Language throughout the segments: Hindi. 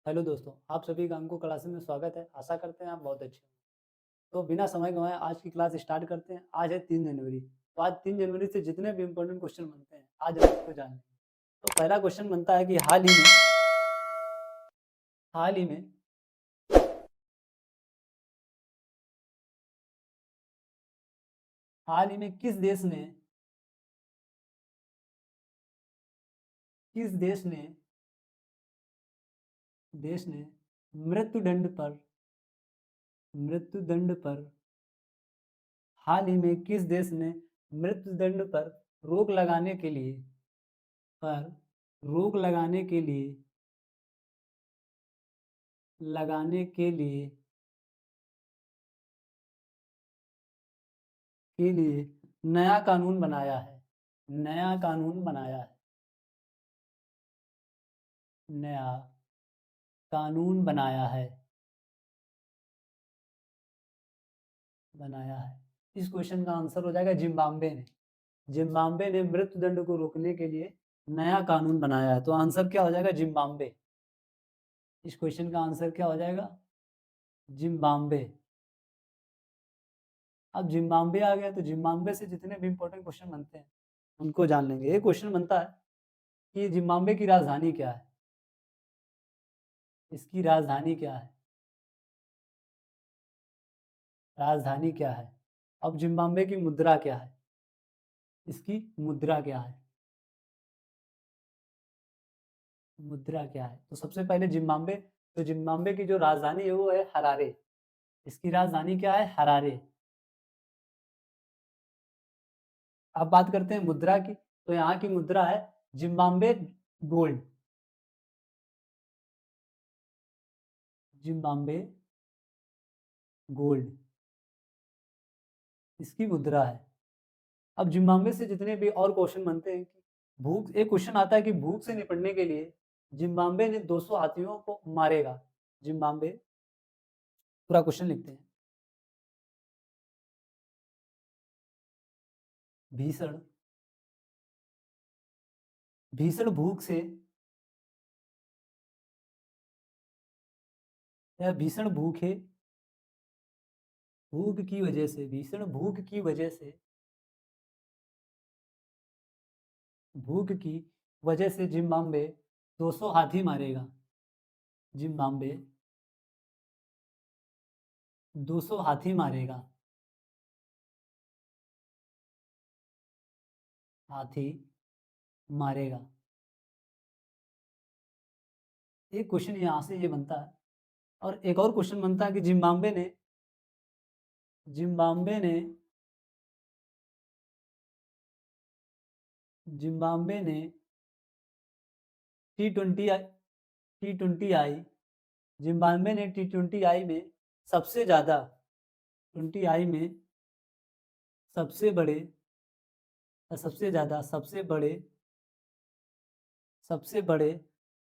हेलो दोस्तों, आप सभी का हमको क्लास में स्वागत है। आशा करते हैं आप बहुत अच्छे हों। तो बिना समय गंवाए आज की क्लास स्टार्ट करते हैं। आज है 3 जनवरी। तो आज 3 जनवरी से जितने भी इम्पोर्टेंट क्वेश्चन बनते हैं, आज हम उसको जानेंगे। तो पहला क्वेश्चन बनता है कि हाल ही में किस देश ने देश ने मृत्युदंड पर मृत्युदंड पर हाल ही में किस देश ने मृत्युदंड पर रोक लगाने के लिए पर रोक लगाने के लिए नया कानून बनाया है। नया कानून बनाया है। नया कानून बनाया है। इस क्वेश्चन का आंसर हो जाएगा जिम्बाब्वे ने। जिम्बाब्वे ने मृत्युदंड को रोकने के लिए नया कानून बनाया है। तो आंसर क्या हो जाएगा? जिम्बाब्वे। इस क्वेश्चन का आंसर क्या हो जाएगा? जिम्बाब्वे। अब जिम्बाब्वे आ गया तो जिम्बाब्वे से जितने भी इंपॉर्टेंट क्वेश्चन बनते हैं उनको जान लेंगे। ये क्वेश्चन बनता है कि जिम्बाब्वे की राजधानी क्या है? इसकी राजधानी क्या है? राजधानी क्या है? अब जिम्बाब्वे की मुद्रा क्या है? इसकी मुद्रा क्या है? मुद्रा क्या है? तो सबसे पहले जिम्बाब्वे की जो राजधानी है वो है हरारे। इसकी राजधानी क्या है? हरारे। अब बात करते हैं मुद्रा की। तो यहाँ की मुद्रा है जिम्बाब्वे गोल्ड। जिम्बाब्वे गोल्ड इसकी मुद्रा है। अब जिम्बाब्वे से जितने भी और क्वेश्चन बनते हैं कि भूख एक क्वेश्चन आता है कि भूख से निपटने के लिए जिम्बाब्वे ने 200 हाथियों को मारेगा। जिम्बाब्वे पूरा क्वेश्चन लिखते हैं। भीषण भीषण भूख से या भीषण भूख की वजह से भूख की वजह से जिम्बाब्वे 200 हाथी मारेगा। जिम्बाब्वे 200 हाथी मारेगा। हाथी मारेगा। एक क्वेश्चन यहाँ से ये बनता है। और एक और क्वेश्चन बनता है कि जिम्बाब्वे ने जिम्बाब्वे ने T twenty T twenty I Zimbabwe ने टी ट्वेंटी आई में सबसे ज्यादा ट्वेंटी आई में सबसे बड़े सबसे ज्यादा सबसे बड़े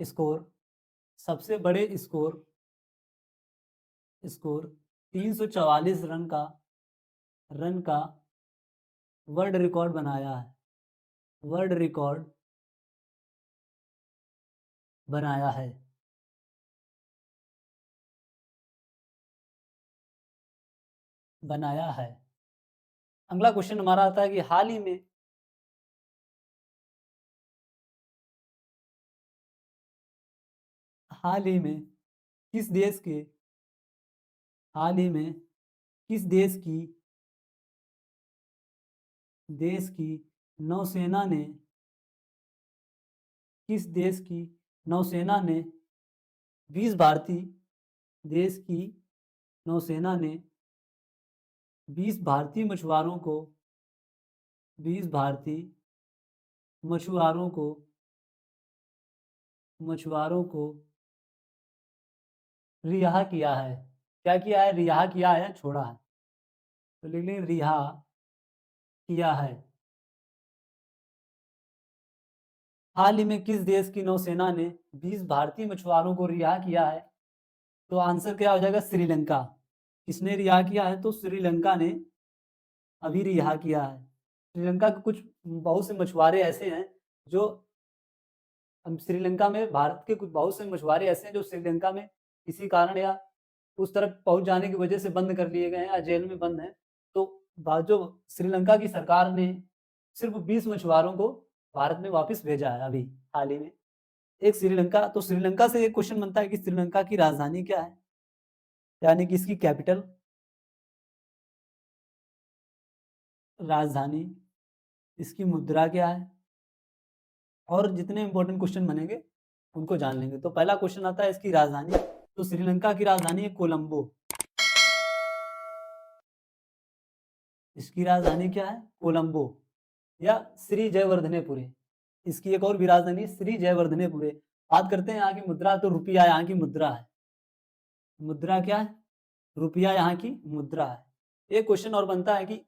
स्कोर सबसे बड़े स्कोर 344 रन का वर्ल्ड रिकॉर्ड बनाया है। वर्ल्ड रिकॉर्ड बनाया है। बनाया है। अगला क्वेश्चन हमारा आता है कि हाल ही में किस देश के हाल ही में किस देश की नौसेना ने किस देश की नौसेना ने 20 भारतीय देश की नौसेना ने 20 भारतीय मछुआरों को 20 भारतीय मछुआरों को मछुआरों को रिहा किया है। क्या किया है? रिहा किया है, छोड़ा है। तो लिख लें रिहा किया है। हाल ही में किस देश की नौसेना ने 20 भारतीय मछुआरों को रिहा किया है? तो आंसर क्या हो जाएगा? श्रीलंका। किसने रिहा किया है? तो श्रीलंका ने अभी रिहा किया है। श्रीलंका के कुछ बहुत से मछुआरे ऐसे हैं जो अब श्रीलंका में भारत के कुछ बहुत से मछुआरे ऐसे हैं जो श्रीलंका में किसी कारण या उस तरफ पहुंच जाने की वजह से बंद कर लिए गए हैं या जेल में बंद हैं। तो जो श्रीलंका की सरकार ने सिर्फ 20 मछुआरों को भारत में वापस भेजा है अभी हाल ही में। एक श्रीलंका, तो श्रीलंका से एक क्वेश्चन बनता है कि श्रीलंका की राजधानी क्या है, यानी कि इसकी कैपिटल, राजधानी, इसकी मुद्रा क्या है, और जितने इंपॉर्टेंट क्वेश्चन बनेंगे उनको जान लेंगे। तो पहला क्वेश्चन आता है इसकी राजधानी। तो श्रीलंका की राजधानी है कोलंबो। इसकी राजधानी क्या है? कोलंबो या श्री जयवर्धनेपुरे। इसकी एक और भी राजधानी श्री जयवर्धनेपुरे। बात करते हैं यहाँ की मुद्रा, तो रुपया यहाँ की मुद्रा है। मुद्रा क्या है? रुपया यहाँ की मुद्रा है। एक क्वेश्चन और बनता है कि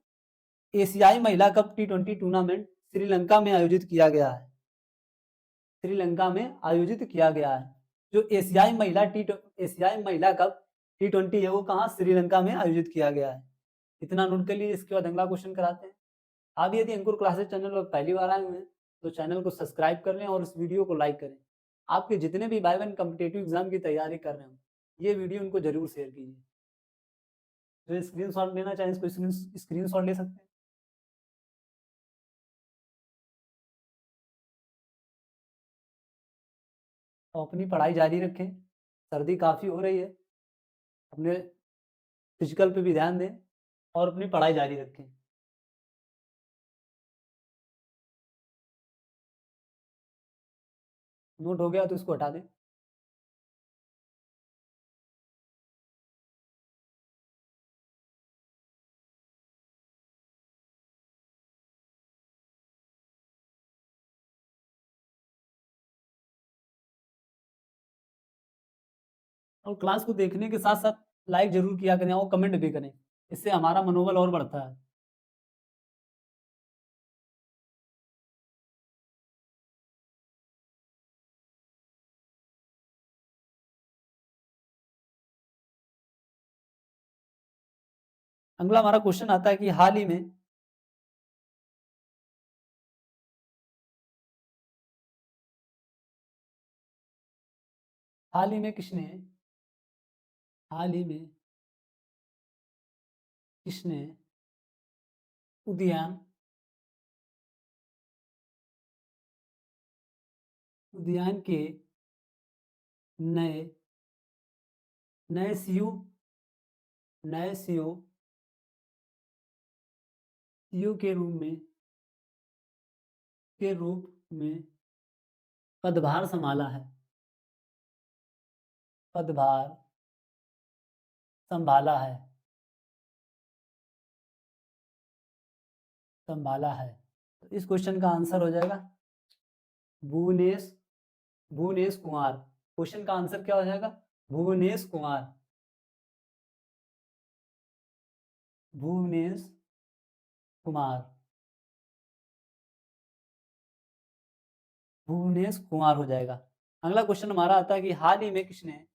एशियाई महिला कप T20 टूर्नामेंट श्रीलंका में आयोजित किया गया है। श्रीलंका में आयोजित किया गया है। जो एशियाई महिला कप T20 है वो कहाँ? श्रीलंका में आयोजित किया गया है। इतना नोट कर लीजिए। इसके बाद अगला क्वेश्चन कराते हैं। आप यदि अंकुर क्लासेस चैनल पर पहली बार आए हुए हैं तो चैनल को सब्सक्राइब कर लें और इस वीडियो को लाइक करें। आपके जितने भी भाई बहन कॉम्पिटिटिव एग्जाम की तैयारी कर रहे हो, ये वीडियो उनको जरूर शेयर कीजिए। जो स्क्रीनशॉट लेना चाहें इसको स्क्रीनशॉट ले सकते हैं। और अपनी पढ़ाई जारी रखें। सर्दी काफ़ी हो रही है, अपने फिजिकल पे भी ध्यान दें और अपनी पढ़ाई जारी रखें। नोट हो गया तो इसको हटा दें। और क्लास को देखने के साथ साथ लाइक जरूर किया करें और कमेंट भी करें। इससे हमारा मनोबल और बढ़ता है। अगला हमारा क्वेश्चन आता है कि हाल ही में हाल ही में किसने हाल ही में किसने उद्यान उद्यान के नए नए सीयू नए सीयू के रूप में पदभार संभाला है। पदभार संभाला है संभाला है। तो इस क्वेश्चन का आंसर हो जाएगा भुवनेश भुवनेश कुमार। क्वेश्चन का आंसर क्या हो जाएगा? भुवनेश कुमार। भुवनेश कुमार भुवनेश कुमार हो जाएगा। अगला क्वेश्चन हमारा आता है कि हाल ही में किसने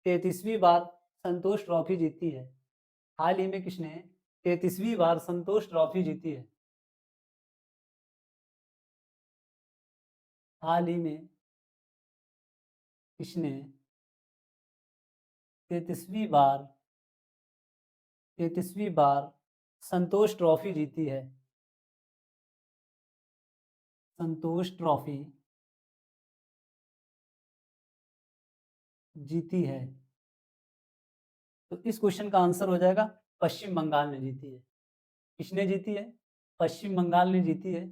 33वीं बार संतोष ट्रॉफी जीती है। हाल ही में किसने 33वीं बार संतोष ट्रॉफी जीती है। हाल ही में किसने 33वीं बार संतोष ट्रॉफी जीती है। संतोष ट्रॉफी जीती है। तो इस क्वेश्चन का आंसर हो जाएगा पश्चिम बंगाल ने जीती है। किसने जीती है? पश्चिम बंगाल ने जीती है।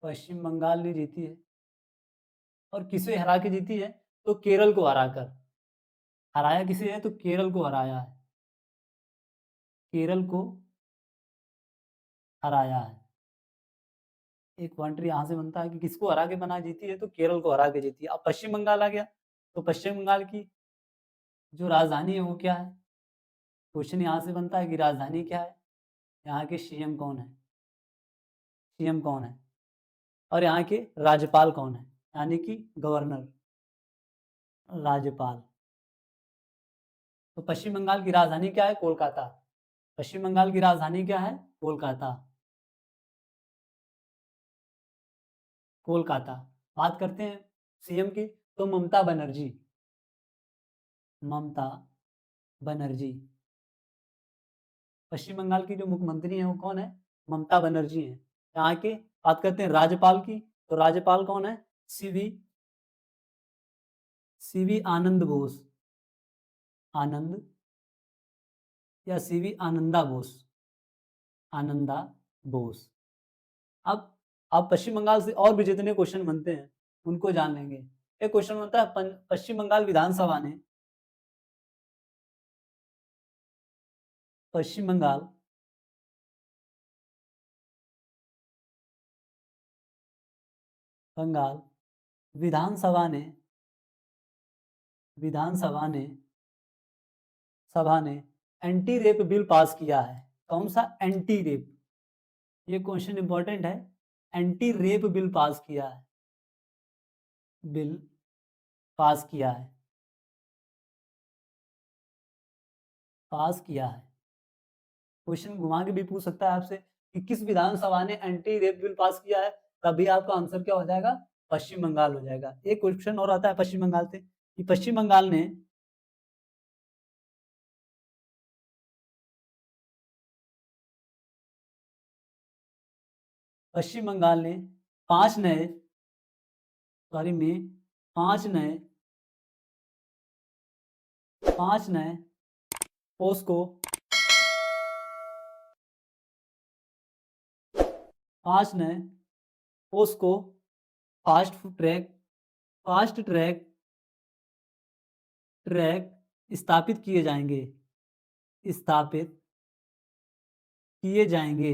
पश्चिम बंगाल ने जीती है। और किसे हरा के जीती है? तो केरल को हराकर। हराया किसे है? तो केरल को हराया है। केरल को हराया है। एक पॉइंटर यहाँ से बनता है कि किसको हरा के बना जीती है? तो केरल को हरा के जीती है। अब पश्चिम बंगाल आ गया, तो पश्चिम बंगाल की जो राजधानी है वो क्या है? क्वेश्चन यहाँ से बनता है कि राजधानी क्या है, यहाँ के सीएम कौन है, सीएम कौन है, और यहाँ के राज्यपाल कौन है, यानी कि गवर्नर, राज्यपाल। तो पश्चिम बंगाल की राजधानी क्या है? कोलकाता। पश्चिम बंगाल की राजधानी क्या है? कोलकाता। कोलकाता। बात करते हैं सीएम की, तो ममता बनर्जी। ममता बनर्जी। पश्चिम बंगाल की जो मुख्यमंत्री हैं वो कौन है? ममता बनर्जी हैं। यहाँ के बात करते हैं राज्यपाल की, तो राज्यपाल कौन है? सीवी सीवी आनंद बोस। आनंद या सीवी आनंदा बोस। आनंदा बोस। अब आप पश्चिम बंगाल से और भी जितने क्वेश्चन बनते हैं उनको जान लेंगे। एक क्वेश्चन बनता है पश्चिम बंगाल विधानसभा ने पश्चिम बंगाल बंगाल विधानसभा ने विधानसभा ने सभा ने एंटी रेप बिल पास किया है। कौन सा? Anti rape. ये क्वेश्चन इंपॉर्टेंट है। एंटी रेप बिल पास किया है। बिल पास किया है। पास किया है। क्वेश्चन घुमा के भी पूछ सकता है आपसे कि किस विधानसभा ने एंटी रेप बिल पास किया है, तभी आपका आंसर क्या हो जाएगा? पश्चिम बंगाल हो जाएगा। एक क्वेश्चन और आता है पश्चिम बंगाल से कि पश्चिम बंगाल ने पश्चिम बंगाल ने पांच नए सॉरी में पांच नए पोस्को पांच नए POCSO fast track fast track track स्थापित किए जाएंगे। स्थापित किए जाएंगे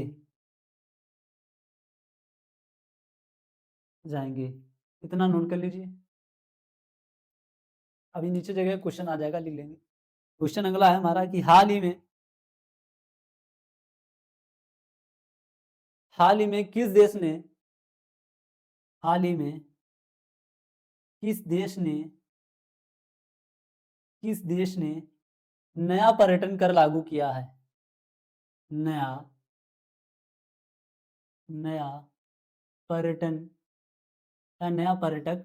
जाएंगे इतना नोट कर लीजिए। अभी नीचे जगह क्वेश्चन आ जाएगा, लिख लेंगे। क्वेश्चन अगला है हमारा कि हाल ही में किस देश ने हाल ही में किस देश ने किस देश ने नया पर्यटन कर लागू किया है? नया नया पर्यटन या नया पर्यटक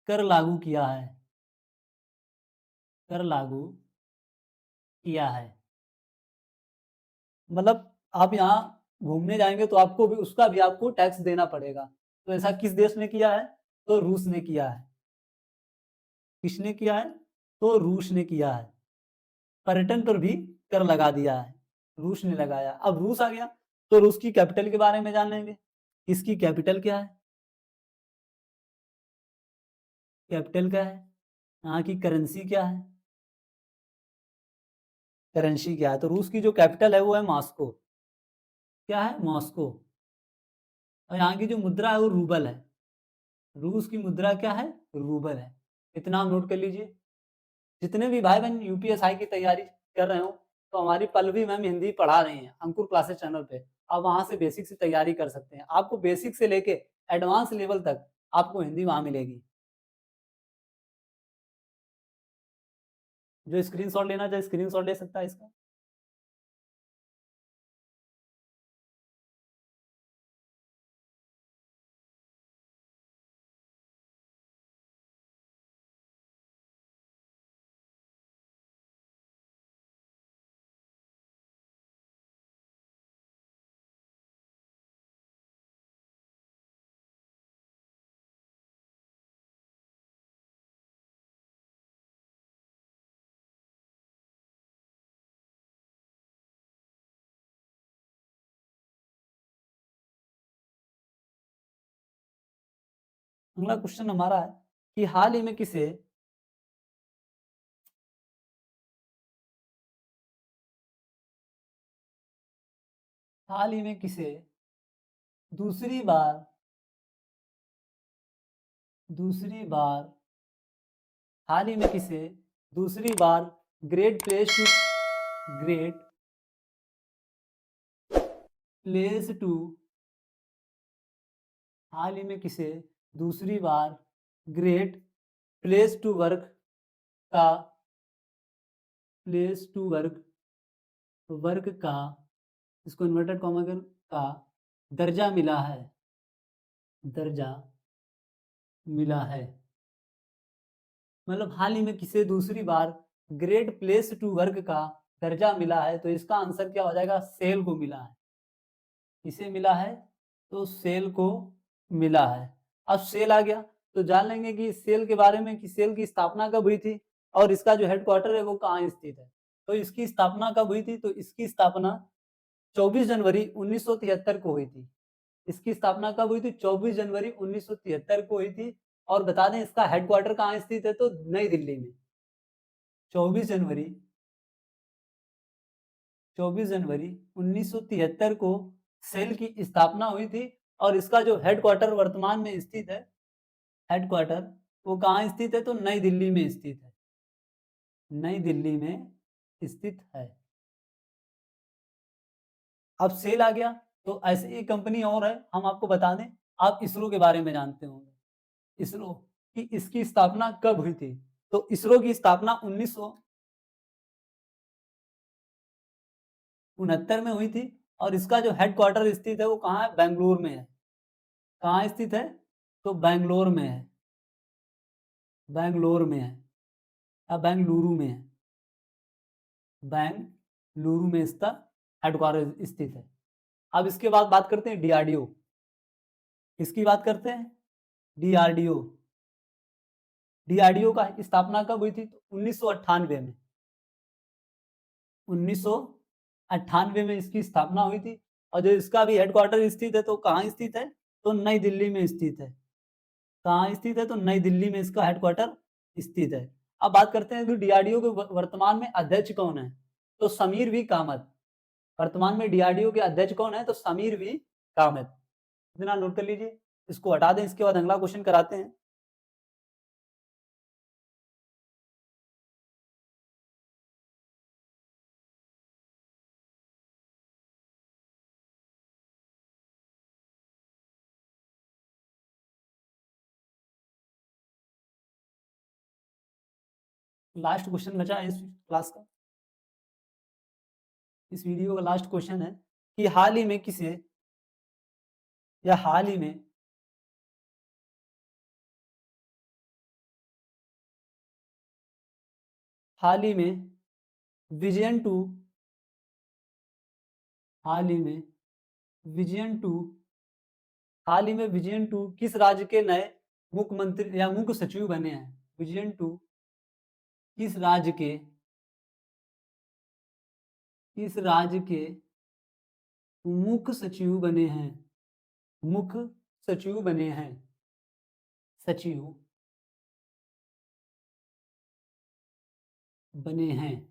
कर लागू किया है। कर लागू किया है मतलब आप यहाँ घूमने जाएंगे तो आपको भी उसका भी आपको टैक्स देना पड़ेगा। तो ऐसा किस देश ने किया है? तो रूस ने किया है। किसने किया है? तो रूस ने किया है। पर्यटन पर भी कर लगा दिया है। रूस ने लगाया। अब रूस आ गया तो रूस की कैपिटल के बारे में जान लेंगे। इसकी कैपिटल क्या है? कैपिटल क्या है? यहाँ की करेंसी क्या है? करेंसी क्या है? तो रूस की जो कैपिटल है वो है मॉस्को। क्या है? मॉस्को। और यहाँ की जो मुद्रा है वो रूबल है। रूस की मुद्रा क्या है? रूबल है। इतना आप नोट कर लीजिए। जितने भी भाई बहन यूपीएसआई की तैयारी कर रहे हो तो हमारी पल्लवी मैम हिंदी पढ़ा रही हैं अंकुर क्लासेस चैनल पे। आप वहां से बेसिक से तैयारी कर सकते हैं। आपको बेसिक से लेके एडवांस लेवल तक आपको हिंदी वहां मिलेगी। जो स्क्रीनशॉट लेना चाहे स्क्रीनशॉट ले सकता है इसका। अगला क्वेश्चन हमारा है कि हाल ही में किसे दूसरी बार दूसरी बार हाल ही में किसे दूसरी बार ग्रेट प्लेस टू हाल ही में किसे दूसरी बार ग्रेट प्लेस टू वर्क का प्लेस टू वर्क वर्ग का, इसको इन्वर्टेड कॉमा का दर्जा मिला है, दर्जा मिला है, मतलब हाल ही में किसे दूसरी बार ग्रेट प्लेस टू वर्क का दर्जा मिला है, तो इसका आंसर क्या हो जाएगा, सेल को मिला है। किसे मिला है, तो सेल को मिला है। अब सेल आ गया तो जान लेंगे कि सेल के बारे में कि सेल की स्थापना कब हुई थी और इसका जो हेडक्वार्टर है वो कहाँ स्थित है। तो इसकी स्थापना कब हुई थी, तो इसकी स्थापना 24 जनवरी 1973 को हुई थी। इसकी स्थापना कब हुई थी, 24 जनवरी 1973 को हुई थी। और बता दें इसका हेडक्वार्टर कहाँ स्थित है, तो नई दिल्ली में। 24 जनवरी 1973 को सेल की स्थापना हुई थी और इसका जो हेडक्वार्टर वर्तमान में स्थित है, हेडक्वार्टर वो कहाँ स्थित है, तो नई दिल्ली में स्थित है, नई दिल्ली में स्थित है। अब सेल आ गया तो ऐसे एक कंपनी और है, हम आपको बता दें, आप इसरो के बारे में जानते होंगे। इसरो की इसकी स्थापना कब हुई थी, तो इसरो की स्थापना 1969 में हुई थी और इसका जो हेडक्वार्टर स्थित है वो कहाँ है, बेंगलुरु में है। कहाँ स्थित है, तो बेंगलोर में है, बेंगलोर में है या बेंगलुरु में है, बेंगलुरु में इसका हेडक्वार्टर स्थित है। अब इसके बाद बात करते हैं डीआरडीओ, इसकी बात करते हैं डीआरडीओ। डीआरडीओ का स्थापना कब हुई थी, तो 1998 में, 1998 में इसकी स्थापना हुई थी और जो इसका भी हेडक्वार्टर स्थित है तो कहाँ स्थित है, तो नई दिल्ली में स्थित है। कहाँ स्थित है, तो नई दिल्ली में इसका हेडक्वार्टर स्थित है। अब बात करते हैं कि डीआरडीओ के वर्तमान में अध्यक्ष कौन है, तो समीर वी कामत। वर्तमान में डीआरडीओ के अध्यक्ष कौन है, तो समीर वी कामत। इतना नोट कर लीजिए, इसको हटा दें, इसके बाद अगला क्वेश्चन कराते हैं। लास्ट क्वेश्चन बचा है इस क्लास का, इस वीडियो का लास्ट क्वेश्चन है कि हाल ही में किसे या हाल ही में हाल ही में विजयन टू हाल ही में विजयन टू हाल ही में विजयन टू किस राज्य के नए मुख्यमंत्री या मुख्य सचिव बने हैं। विजयन टू किस राज्य के मुख्य सचिव बने हैं, मुख्य सचिव बने हैं, सचिव बने हैं।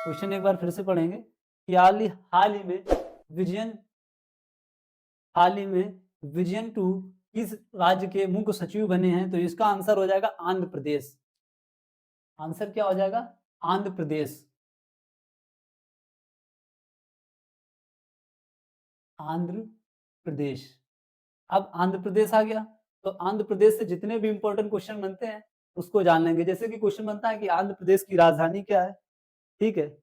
क्वेश्चन एक बार फिर से पढ़ेंगे कि हाल ही में विजयन हाल ही में विजयन टू किस राज्य के मुख्य सचिव बने हैं, तो इसका आंसर हो जाएगा आंध्र प्रदेश। आंसर क्या हो जाएगा, आंध्र प्रदेश। आंध्र प्रदेश। अब आंध्र प्रदेश आ गया तो आंध्र प्रदेश से जितने भी इंपॉर्टेंट क्वेश्चन बनते हैं उसको जान लेंगे। जैसे कि क्वेश्चन बनता है कि आंध्र प्रदेश की राजधानी क्या है, ठीक है,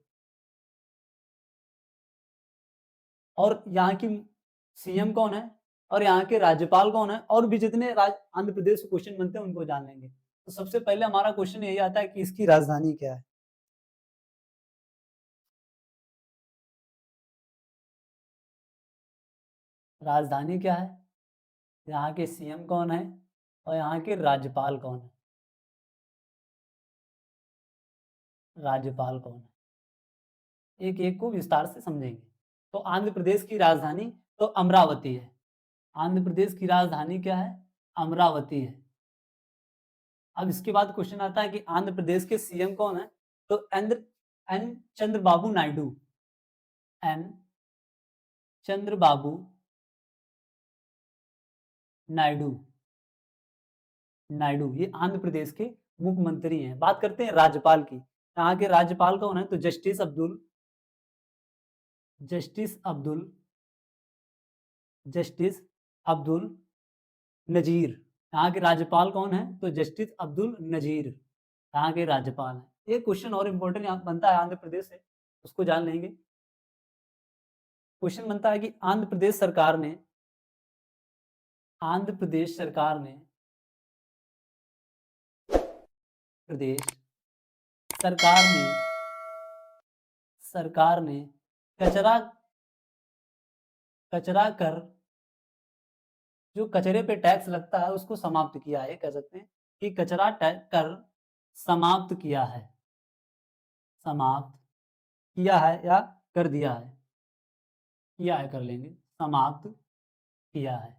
और यहाँ की सीएम कौन है और यहाँ के राज्यपाल कौन है, और भी जितने आंध्र प्रदेश से क्वेश्चन बनते हैं उनको जान लेंगे। तो सबसे पहले हमारा क्वेश्चन यही आता है कि इसकी राजधानी क्या है। राजधानी क्या है, यहाँ के सीएम कौन है और यहाँ के राज्यपाल कौन है, राज्यपाल कौन है, एक एक को विस्तार से समझेंगे। तो आंध्र प्रदेश की राजधानी तो अमरावती है। आंध्र प्रदेश की राजधानी क्या है, अमरावती है। अब इसके बाद क्वेश्चन आता है कि आंध्र प्रदेश के सीएम कौन है, तो एन चंद्रबाबू नायडू। एन चंद्रबाबू नायडू नायडू ये आंध्र प्रदेश के मुख्यमंत्री हैं। बात करते हैं राज्यपाल की। यहाँ के राज्यपाल कौन है, तो जस्टिस अब्दुल जस्टिस अब्दुल नजीर। यहाँ के राज्यपाल कौन है, तो जस्टिस अब्दुल नजीर। यहाँ के राज्यपाल हैं। एक क्वेश्चन और इम्पोर्टेंट यहाँ बनता है आंध्र प्रदेश से, उसको जान लेंगे। क्वेश्चन बनता है कि आंध्र प्रदेश सरकार ने प्रदेश सरकार ने कचरा कर, जो कचरे पे टैक्स लगता है उसको समाप्त किया है। कह सकते हैं कि कचरा कर समाप्त किया है, या कर दिया है, कर लेंगे, समाप्त किया है।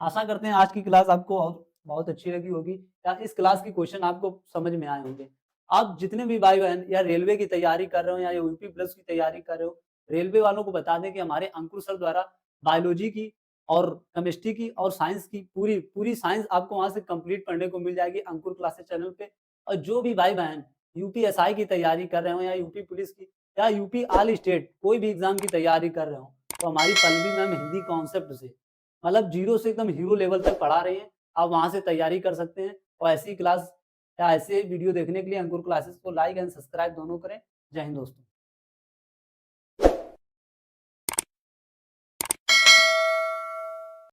आशा करते हैं आज की क्लास आपको बहुत अच्छी लगी होगी, या इस क्लास की क्वेश्चन आपको समझ में आए होंगे। आप जितने भी भाई बहन या रेलवे की तैयारी कर रहे हो या यूपी प्लस की तैयारी कर रहे हो, रेलवे वालों को बता दें कि हमारे अंकुर सर द्वारा बायोलॉजी की और केमिस्ट्री की और साइंस की पूरी साइंस आपको वहां से कंप्लीट पढ़ने को मिल जाएगी अंकुर क्लासेस चैनल पे। और जो भी भाई बहन यूपीएसआई की तैयारी कर रहे हो या यूपी पुलिस की या यूपी ऑल स्टेट कोई भी एग्जाम की तैयारी कर रहे हो, तो हमारी पल्लवी मैम हिंदी कॉन्सेप्ट से मतलब जीरो से एकदम हीरो लेवल तक पढ़ा रहे हैं। आप वहां से तैयारी कर सकते हैं। और ऐसी क्लास या ऐसे वीडियो देखने के लिए अंकुर क्लासेस को लाइक एंड सब्सक्राइब दोनों करें। जय हिंद दोस्तों।